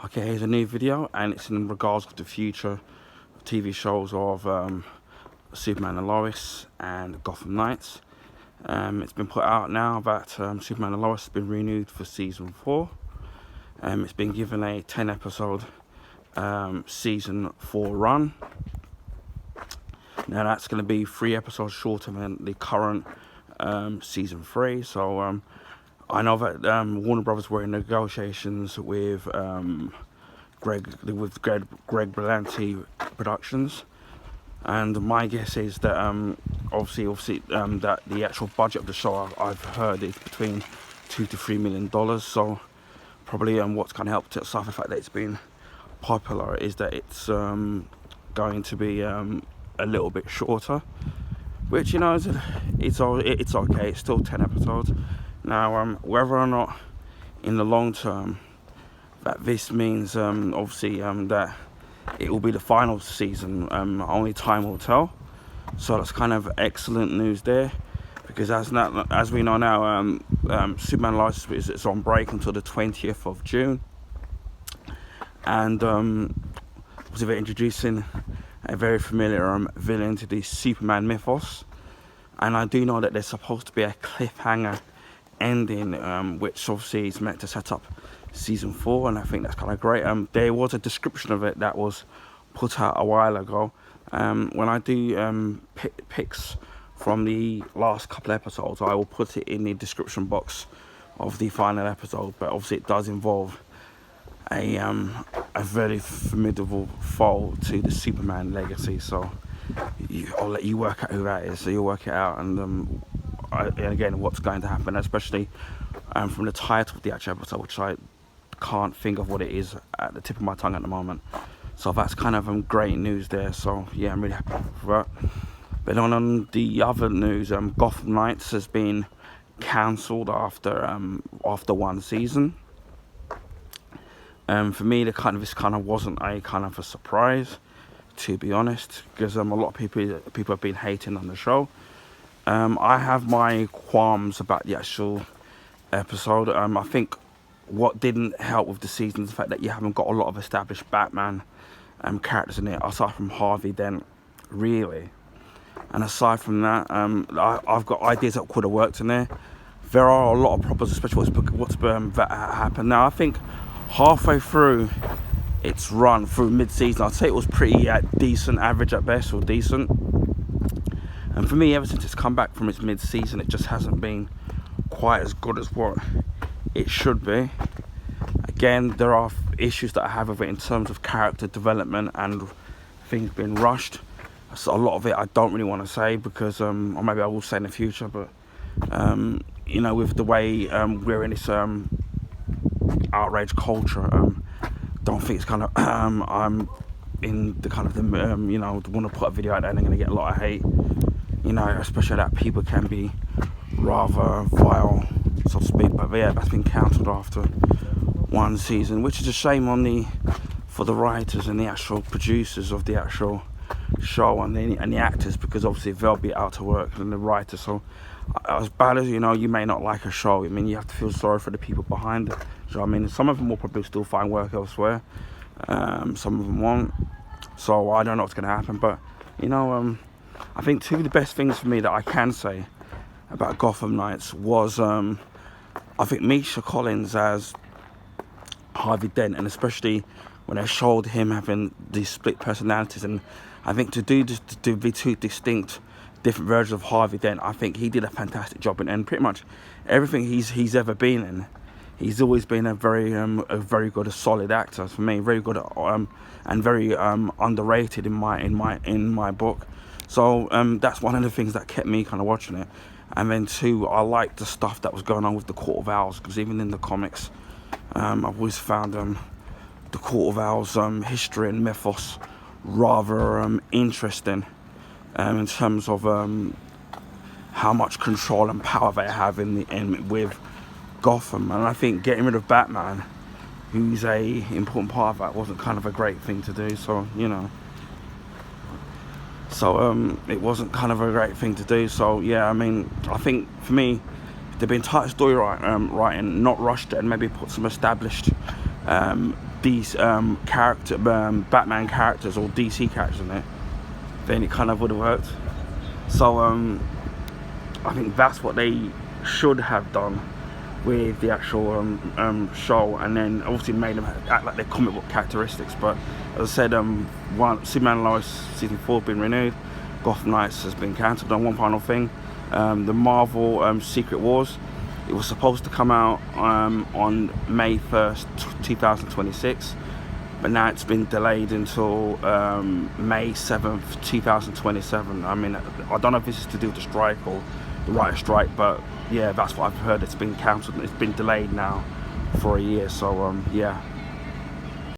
Okay, here's a new video, and it's in regards to the future TV shows of Superman and Lois and Gotham Knights. It's been put out now that Superman and Lois has been renewed for season 4. It's been given a 10-episode season 4 run. Now that's going to be 3 episodes shorter than the current season 3. So I know that Warner Brothers were in negotiations with Greg Berlanti Productions, and my guess is that obviously that the actual budget of the show I've heard is between $2 to $3 million. So probably what's kind of helped it aside from the fact that it's been popular is that it's going to be a little bit shorter, which, you know, it's okay. It's still 10 episodes. Now, whether or not in the long term that this means obviously that it will be the final season, only time will tell. So that's kind of excellent news there, because as we know now, Superman Lois is on break until the 20th of June, and obviously they're introducing a very familiar villain to the Superman mythos, and I do know that there's supposed to be a cliffhanger ending, which obviously is meant to set up season 4, and I think that's kind of great. There was a description of it that was put out a while ago. When I do pics from the last couple episodes, I will put it in the description box of the final episode, but obviously it does involve a very formidable foe to the Superman legacy. So I'll let you work out who that is. So you'll work it out, and again, what's going to happen, especially from the title of the actual episode, which I can't think of what it is at the tip of my tongue at the moment. So that's kind of great news there. So yeah, I'm really happy for that. But on the other news, Gotham Knights has been cancelled after one season. For me, this kind of wasn't a kind of a surprise, to be honest, because a lot of people have been hating on the show. I have my qualms about the actual episode. I think what didn't help with the season is the fact that you haven't got a lot of established Batman characters in it, aside from Harvey Dent, really. And aside from that, I've got ideas that could have worked in there. There are a lot of problems, especially what's that happened. Now, I think halfway through its run through mid-season, I'd say it was pretty decent, average at best, or decent. And for me, ever since it's come back from its mid-season, it just hasn't been quite as good as what it should be. Again, there are issues that I have with it in terms of character development and things being rushed. So a lot of it I don't really want to say, because or maybe I will say in the future, but you know, with the way we're in this outrage culture, don't think it's kind of I'm in the kind of the you know, want to put a video out there and I'm going to get a lot of hate, you know, especially that people can be rather vile, so to speak. But yeah, that's been cancelled after one season, which is a shame for the writers and the actual producers of the actual show, and the actors, because obviously they'll be out of work, and the writers. So as bad as, you know, you may not like a show, I mean, you have to feel sorry for the people behind it. So I mean, some of them will probably still find work elsewhere, some of them won't. So I don't know what's going to happen, but you know, I think two of the best things for me that I can say about Gotham Knights was I think Misha Collins as Harvey Dent, and especially when they showed him having these split personalities, and I think to be two distinct different versions of Harvey Dent, I think he did a fantastic job in, and pretty much everything he's ever been in, he's always been a very good, a solid actor for me, very good and very underrated in my book. So that's one of the things that kept me kind of watching it. And then two, I liked the stuff that was going on with the Court of Owls, because even in the comics, I've always found the Court of Owls history and mythos rather interesting, in terms of how much control and power they have with Gotham. And I think getting rid of Batman, who's a important part of that, wasn't kind of a great thing to do. So, you know, it wasn't kind of a great thing to do. So yeah, I mean, I think for me, there'd been tight story writing, not rushed it, and maybe put some established these Batman characters or DC characters in it, then it kind of would have worked. So I think that's what they should have done with the actual show, and then obviously made them act like their comic book characteristics. But as I said, Superman and Lois season 4 has been renewed. Gotham Knights has been cancelled. On one final thing, the Marvel Secret Wars, it was supposed to come out on May 1st, 2026, but now it's been delayed until May 7th, 2027. I mean, I don't know if this is to do with the strike or the writer's strike, but yeah, that's what I've heard. It's been cancelled. It's been delayed now for a year. So yeah.